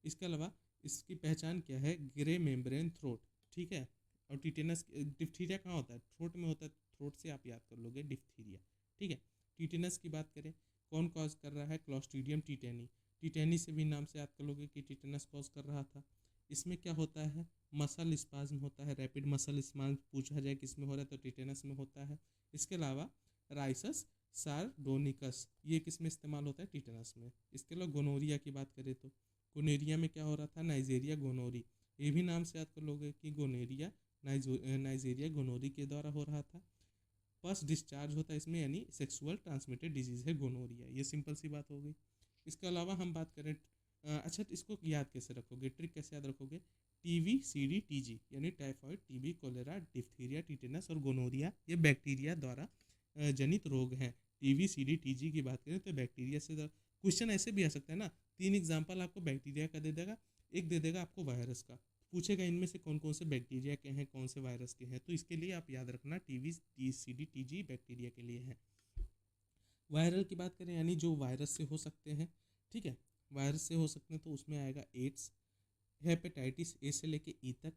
Speaker 1: इसके अलावा इसकी पहचान क्या है, ग्रे मेम्ब्रेन थ्रोट, ठीक है। और टिटेनस, डिप्थीरिया कहाँ होता है, थ्रोट में होता है, थ्रोट से आप याद कर लोगे डिप्थीरिया, ठीक है। टिटेनस की बात करें, कौन कॉज कर रहा है, क्लॉस्ट्रीडियम टिटेनी, टिटेनी से भी नाम से याद कर लोगे कि टिटेनस कॉज कर रहा था। इसमें क्या होता है, मसल स्पाज्म होता है, रैपिड मसल स्पाज्म पूछा जाए किसमें हो रहा है तो टिटेनस में होता है। इसके अलावा राइसस सार्डोनिकस, ये किस में इस्तेमाल होता है, टिटेनस में। इसके अलावा गोनोरिया की बात करें तो गोनेरिया में क्या हो रहा था, नाइजेरिया गोनोरी, ये भी नाम से याद कर लोगे कि गोनेरिया नाइजेरिया गोनोरी के द्वारा हो रहा था। पस डिस्चार्ज होता है इसमें, यानी सेक्सुअल ट्रांसमिटेड डिजीज़ है गोनोरिया। ये सिंपल सी बात हो गई। इसके अलावा हम बात करें अच्छा तो इसको याद कैसे रखोगे, ट्रिक कैसे याद रखोगे, TVCD TG यानी typhoid, TB, cholera, diphtheria, tetanus और गोनोरिया ये बैक्टीरिया द्वारा जनित रोग हैं। TVCD TG की बात करें तो बैक्टीरिया से क्वेश्चन ऐसे भी आ सकता है ना, 3 एग्जाम्पल आपको बैक्टीरिया का दे देगा, एक दे देगा आपको वायरस का, पूछेगा इनमें से कौन कौन से बैक्टीरिया के हैं, कौन से वायरस के हैं। तो इसके लिए आप याद रखना TVCD TG बैक्टीरिया के लिए है। वायरल की बात करें यानी जो वायरस से हो सकते हैं, ठीक है, वायरस से हो सकते हैं तो उसमें आएगा एड्स, हेपेटाइटिस ए से लेके ई तक।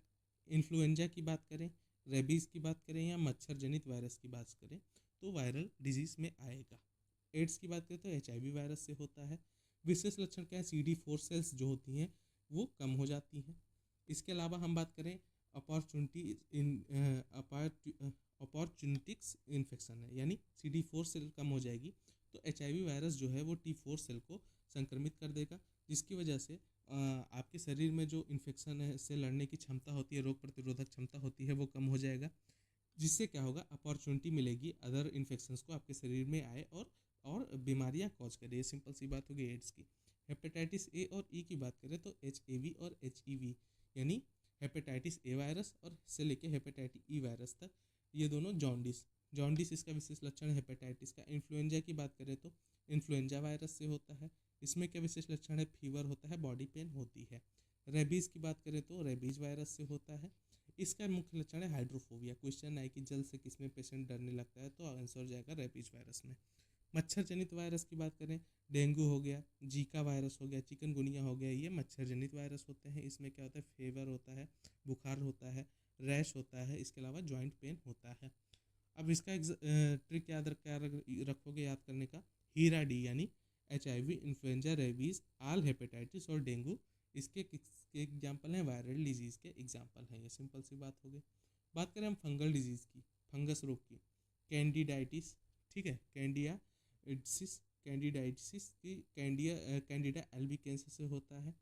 Speaker 1: इन्फ्लुएंजा की बात करें, रेबीज़ की बात करें या मच्छर जनित वायरस की बात करें तो वायरल डिजीज़ में आएगा। एड्स की बात करें तो HIV वायरस से होता है। विशेष लक्षण क्या है, CD4 सेल्स जो होती हैं वो कम हो जाती हैं। इसके अलावा हम बात करें अपॉर्चुनिटी इन अपॉर्चुनिटिक्स इन्फेक्शन है, यानी CD4 सेल कम हो जाएगी तो HIV वायरस जो है वो T4 सेल को संक्रमित कर देगा, जिसकी वजह से आपके शरीर में जो इन्फेक्शन है से लड़ने की क्षमता होती है, रोग प्रतिरोधक क्षमता होती है, वो कम हो जाएगा, जिससे क्या होगा, अपॉर्चुनिटी मिलेगी अदर इन्फेक्शंस को आपके शरीर में आए और बीमारियां कॉज करे। ये सिंपल सी बात होगी एड्स की। हेपेटाइटिस ए और ई की बात करें तो HAV और HEV, यानी हेपेटाइटिस ए वायरस और से लेके हेपेटाइटिस ई वायरस तक, ये दोनों जॉन्डिस इसका विशेष लक्षण है हेपेटाइटिस का। इन्फ्लुएंजा की बात करें तो इन्फ्लुएंजा वायरस से होता है। इसमें क्या विशेष लक्षण है, फीवर होता है, बॉडी पेन होती है। रेबीज़ की बात करें तो रेबीज वायरस से होता है। इसका मुख्य लक्षण है हाइड्रोफोबिया। क्वेश्चन आए कि जल से किसमें पेशेंट डरने लगता है, तो आंसर हो जाएगा रेबीज वायरस में। मच्छर जनित वायरस की बात करें, डेंगू हो गया, जीका वायरस हो गया, चिकनगुनिया हो गया, ये मच्छर जनित वायरस होते हैं। इसमें क्या होता है, फेवर होता है, बुखार होता है, रैश होता है, इसके अलावा जॉइंट पेन होता है। अब इसका ट्रिक रखोगे याद करने का, हीरा डी यानी HIV, इन्फ्लुएंजा, रेबीज, आल हेपेटाइटिस और डेंगू इसके एग्जाम्पल हैं, वायरल डिजीज़ के एग्जाम्पल हैं। ये सिंपल सी बात हो गई। बात करें हम फंगल डिजीज़ की, फंगस रोग की, कैंडिडाइटिस, ठीक है, कैंडिडाइटिस की कैंडिडा एल्बिकेंस से होता है।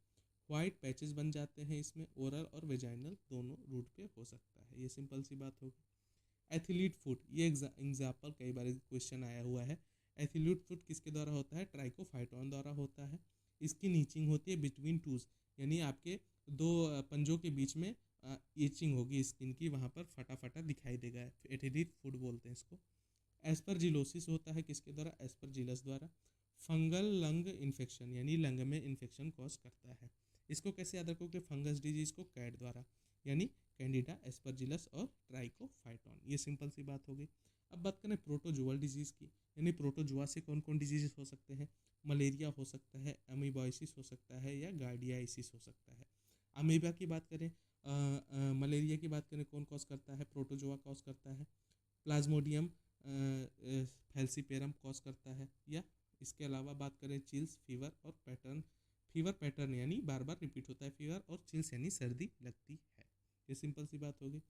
Speaker 1: वाइट पैचेस बन जाते हैं, इसमें ओरल और वेजाइनल दोनों रूट पे हो सकता है। ये सिंपल सी बात होगी। एथिलीट फुट, ये एग्जाम्पल कई बार क्वेश्चन आया हुआ है। एथिलीट फुट किसके द्वारा होता है, ट्राइकोफाइटॉन द्वारा होता है। इसकी नीचिंग होती है बिटवीन टूज, यानी आपके दो पंजों के बीच में ईचिंग होगी स्किन की, वहाँ पर फटा फटा दिखाई देगा, एथिलीट फुट बोलते हैं इसको। एस्परजिलोसिस होता है किसके द्वारा, एस्परजिलस द्वारा। फंगल लंग इन्फेक्शन, यानी लंग में इन्फेक्शन कॉज करता है। इसको कैसे याद रखोगे, फंगस डिजीज को कैट द्वारा, यानी कैंडिडा, एस्परजिलस और ट्राइकोफाइटॉन। ये सिंपल सी बात हो गई। अब बात करें प्रोटोजुअल डिजीज़ की, यानी प्रोटोजुआ से कौन कौन डिजीज हो सकते हैं। मलेरिया हो सकता है, अमीबॉइसिस हो सकता है, या गार्डियाइसिस हो सकता है। अमीबा की बात करें, मलेरिया की बात करें, कौन कॉज करता है, प्रोटोजुआ कॉज करता है। प्लाज्मोडियम फैल्सीपेरम कॉज करता है। या इसके अलावा बात करें चिल्स, फीवर पैटर्न यानी बार बार रिपीट होता है फीवर, और चिल्स यानी सर्दी लगती है। ये सिंपल सी बात होगी।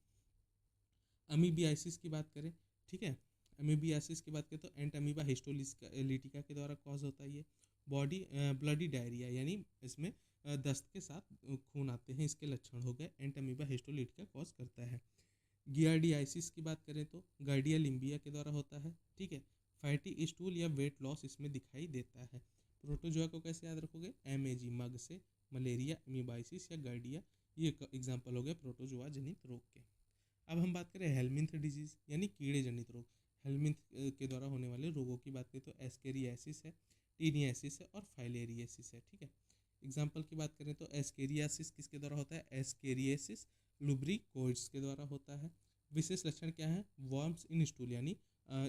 Speaker 1: अमीबियासिस की बात करें, ठीक है, अमीबियासिस की बात करें तो एंट अमीबा हिस्टोलिटिका के द्वारा कॉज होता है। ये बॉडी ब्लडी डायरिया, यानी इसमें दस्त के साथ खून आते हैं, इसके लक्षण हो गए, एंट अमीबा हिस्टोलिटिका कॉज करता है। गियार्डियासिस की बात करें तो गार्डिया लिम्बिया के द्वारा होता है, ठीक है। फैटी स्टूल या वेट लॉस इसमें दिखाई देता है। प्रोटोजुआ को कैसे याद रखोगे, MAG, मग से, मलेरिया, अमीबाइसिस या गार्डिया, ये एग्जाम्पल हो गए प्रोटोजुआ जनित रोग के। अब हम बात करें हेलमिंथ डिजीज, यानी कीड़े जनित रोग। हेलमिंथ के द्वारा होने वाले रोगों की बात करें तो एस्केरियासिस है, टीनियासिस है और फाइलेरियासिस है, ठीक है। एग्जाम्पल की बात करें तो एस्केरियासिस किसके द्वारा होता है, एस्केरियासिस लुब्रिकोइड्स के द्वारा होता है। विशेष लक्षण क्या है, वर्म्स इन स्टूल, यानी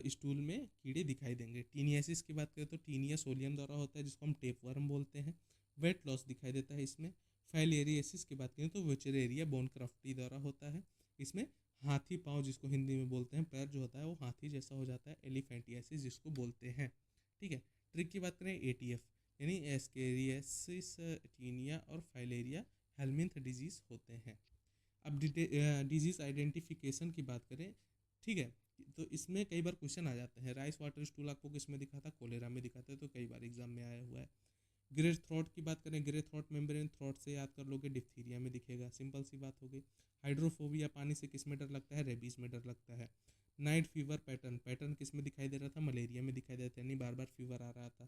Speaker 1: स्टूल में कीड़े दिखाई देंगे। टीनियासिस की बात करें तो टीनिया सोलियम द्वारा होता है, जिसको हम टेप वर्म बोलते हैं। वेट लॉस दिखाई देता है इसमें। फाइलेरियासिस की बात करें तो विचरेरिया बोनक्रफ्टी द्वारा होता है। इसमें हाथी पाँव, जिसको हिंदी में बोलते हैं, पैर जो होता है वो हाथी जैसा हो जाता है, एलिफेंटियासिस जिसको बोलते हैं, ठीक है। ट्रिक की बात करें ATF, यानी एस्केरियासिस, टीनिया और फाइलेरिया हेलमिंथ डिजीज होते हैं। अब डिजीज़ आइडेंटिफिकेशन की बात करें, ठीक है, तो इसमें कई बार क्वेश्चन आ जाते हैं। राइस वाटर स्टूल आपको किस में दिखा था, कोलेरा में दिखा था, तो कई बार एग्जाम में आया हुआ है। ग्रे थ्रोट की बात करें, ग्रे थ्रोट मेम्ब्रेन थ्रोट से याद कर लोगे, डिप्थीरिया में दिखेगा, सिंपल सी बात हो गई। हाइड्रोफोबिया, पानी से किस में डर लगता है, रेबीज में डर लगता है। नाइट फीवर पैटर्न किस में दिखाई दे रहा था, मलेरिया में दिखाई देता है, यानी बार बार फीवर आ रहा था।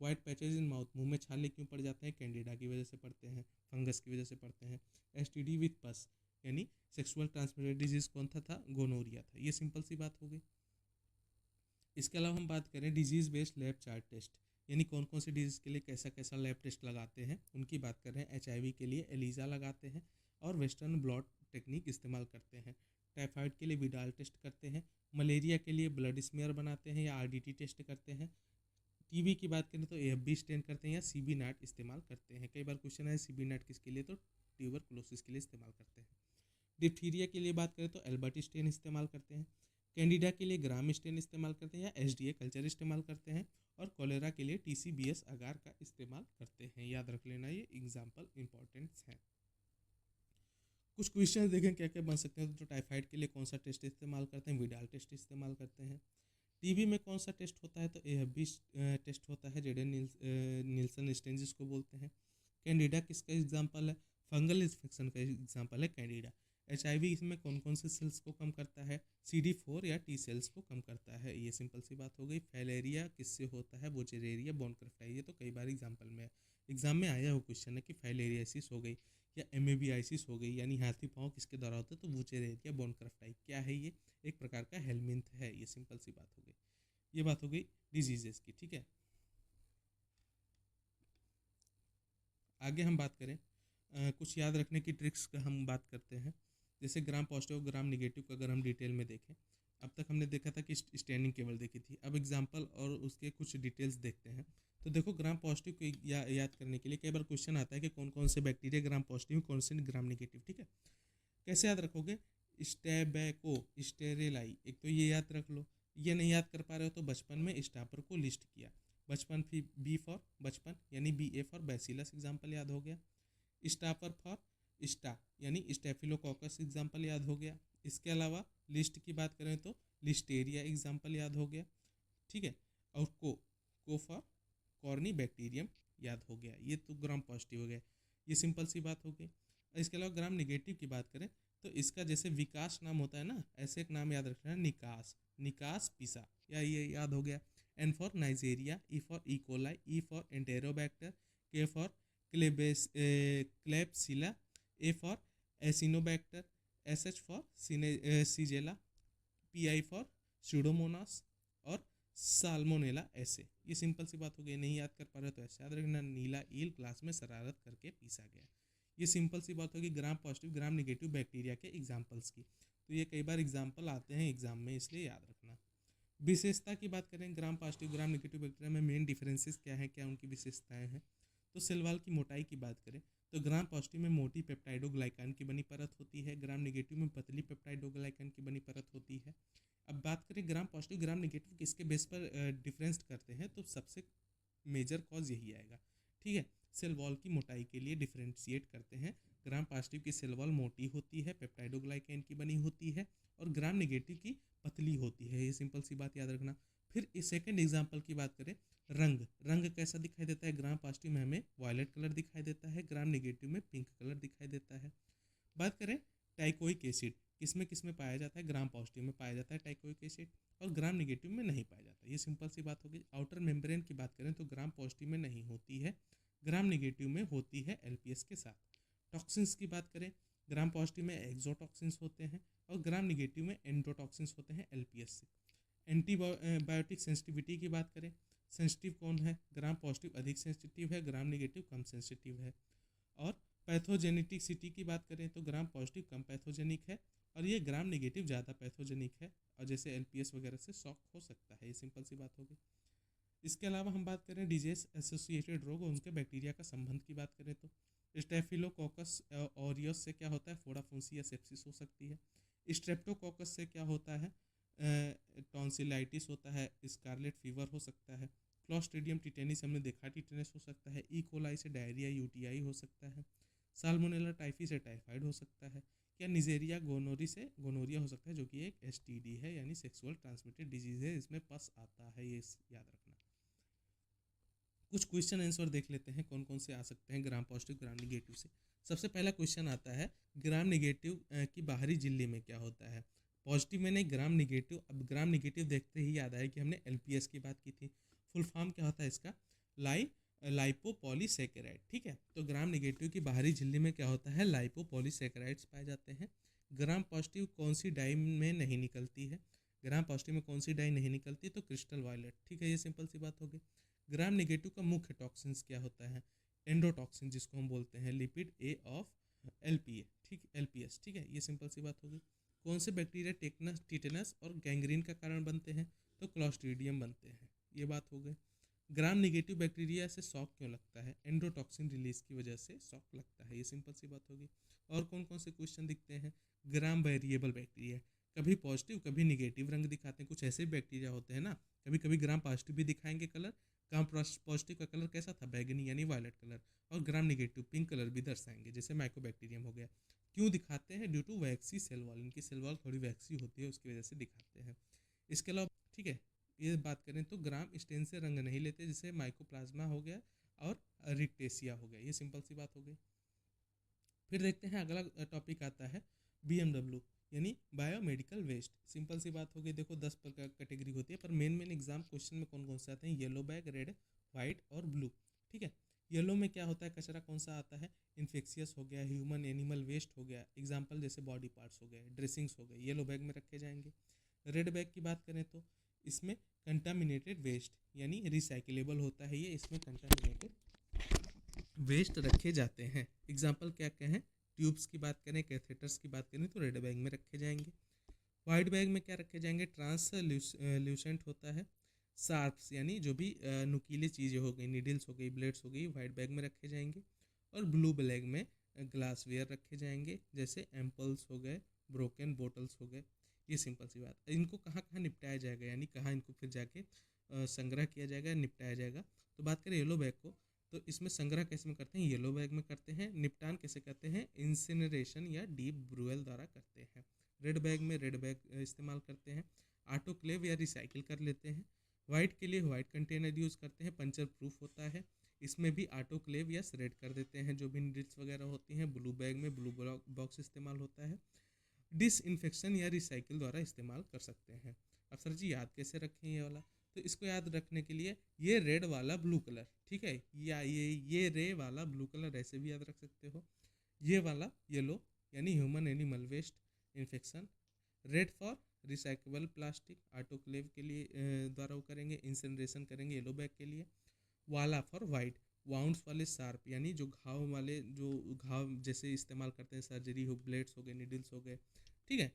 Speaker 1: वाइट पैचेज इन माउथ, मुंह में छाले क्यों पड़ जाते हैं, कैंडिडा की वजह से पड़ते हैं, फंगस की वजह से पड़ते हैं। STD विथ पस, यानी सेक्सुअल ट्रांसमिटेड डिजीज कौन था, गोनोरिया था। ये सिंपल सी बात हो गई। इसके अलावा हम बात करें disease based lab chart test, यानी कौन कौन सी डिजीज़ के लिए कैसा कैसा लैब टेस्ट लगाते हैं, उनकी बात कर रहे हैं। HIV के लिए एलिजा लगाते हैं और वेस्टर्न ब्लॉट टेक्निक इस्तेमाल करते हैं। टाइफाइड के लिए विडाल टेस्ट करते हैं। मलेरिया के लिए ब्लड स्मेयर बनाते हैं या RDT टेस्ट करते हैं। TB की बात करें तो AFB स्टेन करते हैं या CB नाट इस्तेमाल करते हैं। कई बार क्वेश्चन है CB नाट किसके लिए, तो ट्यूबरकुलोसिस के लिए इस्तेमाल करते हैं। डिप्थीरिया के लिए बात करें तो एल्बर्ट स्टेन इस्तेमाल करते हैं। कैंडिडा के लिए ग्राम स्टेन इस्तेमाल करते हैं या एसडीए कल्चर इस्तेमाल करते हैं, और कॉलेरा के लिए टीसीबीएस अगार का इस्तेमाल करते हैं। याद रख लेना, ये एग्जाम्पल इंपॉर्टेंट्स हैं। कुछ क्वेश्चन देखें क्या क्या बन सकते हैं। तो टाइफाइड के लिए कौन सा टेस्ट इस्तेमाल करते हैं, विडाल टेस्ट इस्तेमाल करते हैं। टीबी में कौन सा टेस्ट होता है, तो एहबी टेस्ट होता है, जेडन नील्सन स्टेन जिसको बोलते हैं। कैंडिडा किसका एग्जाम्पल है, फंगल इन्फेक्शन का एग्जाम्पल है कैंडिडा। एचआईवी इसमें कौन कौन से सेल्स को कम करता है, CD4 या टी सेल्स को कम करता है। ये सिंपल सी बात हो गई। फाइलेरिया किससे होता है, वोचेरेरिया बोनक्रफ्टाई। ये तो कई बार एग्जाम्पल में एग्जाम में आया हो क्वेश्चन है कि फाइलेरियासिस हो गई या एमेबियासिस हो गई, यानी हाथी पाँव किसके द्वारा होता है, तो वोचेरेरिया बोनक्रफ्टाई। क्या है ये, एक प्रकार का हेलमिंथ है। ये सिंपल सी बात हो गई। ये बात हो गई डिजीजेस की। ठीक है, आगे हम बात करें कुछ याद रखने की ट्रिक्स का हम बात करते हैं। जैसे ग्राम पॉजिटिव ग्राम निगेटिव का अगर हम डिटेल में देखें, अब तक हमने देखा था कि स्टैंडिंग केवल देखी थी। अब एग्जाम्पल और उसके कुछ डिटेल्स देखते हैं। तो देखो, ग्राम पॉजिटिव को याद करने के लिए कई बार क्वेश्चन आता है कि कौन कौन से बैक्टीरिया ग्राम पॉजिटिव, कौन से ग्राम निगेटिव। ठीक है, कैसे याद रखोगे, स्टेबैको स्टेरेलाई, एक तो ये याद रख लो। ये नहीं याद कर पा रहे हो तो बचपन में स्टापर को लिस्ट किया। बचपन फिर बी फॉर बचपन यानी BA फॉर बैसिलस एग्जाम्पल याद हो गया। स्टापर फॉर स्टा यानी स्टेफिलोकोकस एग्जाम्पल याद हो गया। इसके अलावा लिस्ट की बात करें तो लिस्टेरिया एग्जाम्पल याद हो गया। ठीक है, और को फॉर कॉर्नी बैक्टीरियम याद हो गया। ये तो ग्राम पॉजिटिव हो गया, ये सिंपल सी बात हो गई। इसके अलावा ग्राम निगेटिव की बात करें तो इसका जैसे विकास नाम होता है ना, ऐसे एक नाम याद रखना है, निकास। निकास पिसा, या ये याद हो गया। N for Nigeria, E for E coli, E for Enterobacter, K for Klebsiella, A for Acinetobacter, SH for Shigella, PI for Pseudomonas, और साल्मोनेला ऐसे। ये सिंपल सी बात हो गई। नहीं याद कर पा रहे तो ऐसे याद रखना, नीला ईल क्लास में शरारत करके पीसा गया। ये सिंपल सी बात होगी gram positive gram negative bacteria के एग्जाम्पल्स की। तो ये कई बार एग्जाम्पल आते हैं एग्जाम में, इसलिए याद रखना। विशेषता की बात करें gram positive gram negative bacteria में मेन डिफरेंसेस क्या है, क्या उनकी विशेषताएं हैं। तो सेल वॉल की मोटाई की बात करें तो ग्राम पॉजिटिव में मोटी पेप्टाइडोग्लाइकान की बनी परत होती है, ग्राम निगेटिव में पतली पेप्टाइडोग्लाइकान की बनी परत होती है। अब बात करें ग्राम पॉजिटिव ग्राम निगेटिव किसके बेस पर डिफरेंस करते हैं, तो सबसे मेजर कॉज यही आएगा। ठीक है, सेल वॉल की मोटाई के लिए डिफ्रेंशिएट करते हैं। ग्राम पॉजिटिव की सेल वॉल मोटी होती है, पेप्टाइडोग्लाइकान की बनी होती है, और ग्राम निगेटिव की पतली होती है। ये सिंपल सी बात याद रखना। फिर इस सेकेंड एग्जाम्पल की बात करें, रंग रंग कैसा दिखाई देता है, ग्राम पॉजिटिव में हमें वायलेट कलर दिखाई देता है, ग्राम निगेटिव में पिंक कलर दिखाई देता है। बात करें टाइकोइक एसिड किसमें पाया जाता है, ग्राम पॉजिटिव में पाया जाता है टाइकोइक एसिड, और ग्राम निगेटिव में नहीं पाया जाता। ये सिंपल सी बात होगी। आउटर मेम्ब्रेन की बात करें तो ग्राम पॉजिटिव में नहीं होती है, ग्राम निगेटिव में होती है LPS के साथ। टॉक्सिन्स की बात करें, ग्राम पॉजिटिव में एक्सोटॉक्सिन्स होते हैं और ग्राम निगेटिव में एंडोटॉक्सिन्स होते हैं LPS से। एंटीबायोटिक सेंसिटिविटी की बात करें, सेंसिटिव कौन है, ग्राम पॉजिटिव अधिक सेंसिटिव है, ग्राम निगेटिव कम सेंसिटिव है। और पैथोजेनिटिसिटी की बात करें तो ग्राम पॉजिटिव कम पैथोजेनिक है और ये ग्राम निगेटिव ज़्यादा पैथोजेनिक है, और जैसे LPS वगैरह से शॉक हो सकता है। ये सिंपल सी बात होगी। इसके अलावा हम बात करें डिजीज एसोसिएटेड रोग और उनके बैक्टीरिया का संबंध की बात करें तो स्टेफिलोकोकस ऑरियस से क्या होता है, फोड़ाफुंसी या सेप्सिस हो सकती है। स्ट्रेप्टोकोकस से क्या होता है, टॉन्सिलाइटिस होता है, स्कारलेट फीवर हो सकता है। क्लॉस्ट्रीडियम टिटेनिस हमने देखा टिटेनस हो सकता है। ई कोलाई से डायरिया UTI हो सकता है। साल्मोनेला टाइफी से टाइफाइड हो सकता है। क्या निजेरिया गोनोरी से गोनोरिया हो सकता है, जो कि एक STD है यानी सेक्सुअल ट्रांसमिटेड डिजीज है, इसमें पस आता है। ये याद रखना। कुछ क्वेश्चन आंसर देख लेते हैं कौन कौन से आ सकते हैं ग्राम पॉजिटिव ग्राम निगेटिव से। सबसे पहला क्वेश्चन आता है ग्राम निगेटिव की बाहरी झिल्ली में क्या होता है। पॉजिटिव में नहीं, ग्राम निगेटिव। अब ग्राम निगेटिव देखते ही याद आया कि हमने LPS की बात की थी। फुल फॉर्म क्या होता है इसका, लाइपोपॉलीसैकेराइड। ठीक है, तो ग्राम निगेटिव की बाहरी झिल्ली में क्या होता है, लाइपोपॉलीसैकेराइड्स पाए जाते हैं। ग्राम पॉजिटिव कौन सी डाई में नहीं निकलती है, ग्राम पॉजिटिव में कौन सी डाई नहीं निकलती, तो क्रिस्टल वायलेट। ठीक है, ये सिंपल सी बात होगी। ग्राम निगेटिव का मुख्य टॉक्सिन्स क्या होता है, एंडोटॉक्सिन जिसको हम बोलते हैं, लिपिड A ऑफ LPA। ठीक, LPS। ठीक है, ये सिंपल सी बात होगी। कौन से बैक्टीरिया टिटेनस और गैंग्रीन का कारण बनते हैं, तो क्लॉस्ट्रीडियम बनते हैं। ये बात हो गई। ग्राम निगेटिव बैक्टीरिया से शॉक क्यों लगता है, एंडोटॉक्सिन रिलीज की वजह से शॉक लगता है। ये सिंपल सी बात होगी। और कौन कौन से क्वेश्चन दिखते हैं, ग्राम वेरिएबल बैक्टीरिया कभी पॉजिटिव कभी निगेटिव रंग दिखाते हैं। कुछ ऐसे बैक्टीरिया होते हैं ना, कभी कभी ग्राम पॉजिटिव भी दिखाएंगे कलर। ग्राम पॉजिटिव का कलर कैसा था, बैगनी यानी वायलेट कलर, और ग्राम निगेटिव पिंक कलर भी दर्शाएंगे, जैसे माइकोबैक्टीरियम हो गया। क्यों दिखाते हैं, due to waxy cell wall, इनकी सेल वॉल थोड़ी वैक्सी होती है, उसकी वजह से दिखाते हैं। इसके अलावा ठीक है, ये बात करें तो ग्राम स्टेन से रंग नहीं लेते, जैसे माइकोप्लाज्मा हो गया और रिक्टेसिया हो गया, ये सिंपल सी बात हो गई। फिर देखते हैं अगला टॉपिक आता है BMW यानी बायोमेडिकल वेस्ट। सिंपल सी बात हो गई, देखो 10 प्रकार कैटेगरी होती है, पर मेन एग्जाम क्वेश्चन में कौन कौन से आते हैं, येलो बैग, रेड, वाइट और ब्लू। ठीक है, येलो में क्या होता है, कचरा कौन सा आता है, इन्फेक्शियस हो गया, ह्यूमन एनिमल वेस्ट हो गया, एग्जाम्पल जैसे बॉडी पार्ट्स हो गए, ड्रेसिंग्स हो गए, येलो बैग में रखे जाएंगे। रेड बैग की बात करें तो इसमें कंटामिनेटेड वेस्ट यानी रिसाइकिलेबल होता है ये, इसमें कंटामिनेटेड वेस्ट रखे जाते हैं। एग्जाम्पल क्या क्या है, ट्यूब्स की बात करें, कैथेटर्स की बात करें तो रेड बैग में रखे जाएंगे। वाइट बैग में क्या रखे जाएंगे, ट्रांसल्यूसेंट होता है, शार्प्स यानी जो भी नुकीली चीज़ें हो गई, नीडल्स हो गई, ब्लेड्स हो गई, वाइट बैग में रखे जाएंगे। और ब्लू बैग में ग्लास वेयर रखे जाएंगे, जैसे एम्पल्स हो गए, ब्रोकन बोटल्स हो गए। ये सिंपल सी बात। इनको कहाँ कहाँ निपटाया जाएगा, यानी कहाँ इनको फिर जाके संग्रह किया जाएगा, निपटाया जाएगा। तो बात करें येलो बैग को, तो इसमें संग्रह कैसे में करते हैं, येलो बैग में करते हैं। निपटान कैसे करते हैं, इंसिनरेशन या डीप ब्रूअल द्वारा करते हैं। रेड बैग में रेड बैग इस्तेमाल करते हैं, ऑटोक्लेव या रिसाइकिल कर लेते हैं। वाइट के लिए वाइट कंटेनर यूज़ करते हैं, पंचर प्रूफ होता है, इसमें भी ऑटोक्लेव या श्रेड कर देते हैं जो भी नीडल्स वगैरह होती हैं। ब्लू बैग में ब्लू बॉक्स इस्तेमाल होता है, डिसइंफेक्शन या रिसाइकिल द्वारा इस्तेमाल कर सकते हैं। अब सर जी याद कैसे रखें ये वाला, तो इसको याद रखने के लिए ये रेड वाला ब्लू कलर, ठीक है, या ये रे वाला ब्लू कलर ऐसे भी याद रख सकते हो। ये वाला येलो यानी human animal waste infection, red for recyclable plastic, autoclave के लिए द्वारा वो करेंगे, इंसिनरेशन करेंगे येलो बैग के लिए। वाला फॉर वाइट, वाउंड्स वाले शार्प यानी जो घाव वाले, जो घाव जैसे इस्तेमाल करते हैं, सर्जरी हो, ब्लेड्स हो गए, निडल्स हो गए। ठीक है,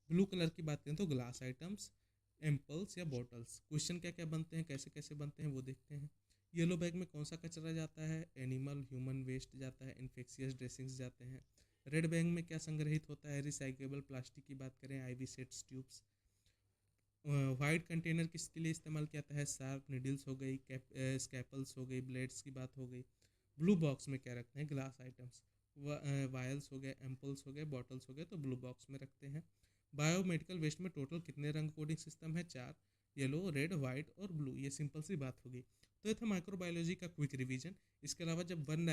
Speaker 1: ब्लू कलर की बात करें तो ग्लास आइटम्स, एम्पल्स या बॉटल्स। क्वेश्चन क्या क्या बनते हैं, कैसे कैसे बनते हैं वो देखते हैं। येलो बैग में कौन सा कचरा जाता है, एनिमल ह्यूमन वेस्ट जाता है, इन्फेक्शियस ड्रेसिंग्स जाते हैं। रेड बैग में क्या संग्रहित होता है, रिसाइकेबल प्लास्टिक की बात करें, IV sets, tubes. White container किसके लिए इस्तेमाल किया जाता है, शार्प निडल्स हो गई, स्कैपल्स हो गई, ब्लेड्स की बात हो गई। ब्लू बॉक्स में क्या रखते हैं, ग्लास आइटम्स, वायल्स हो गए, एम्पल्स हो गए, बॉटल्स हो गए, तो ब्लू बॉक्स में रखते हैं। बायोमेडिकल वेस्ट में टोटल कितने रंग कोडिंग सिस्टम है, 4, येलो, रेड, वाइट और ब्लू। ये सिंपल सी बात होगी। तो ये था माइक्रोबायोलॉजी का क्विक रिवीजन। इसके अलावा जब वन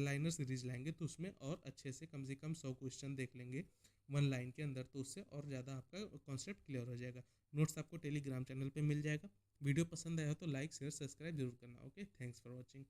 Speaker 1: लाइनर सीरीज लाएंगे तो उसमें और अच्छे से कम 100 क्वेश्चन देख लेंगे वन लाइन के अंदर, तो उससे और ज़्यादा आपका कॉन्सेप्ट क्लियर हो जाएगा। नोट्स आपको टेलीग्राम चैनल पे मिल जाएगा। वीडियो पसंद आया हो तो लाइक शेयर सब्सक्राइब जरूर करना। Okay, thanks for watching.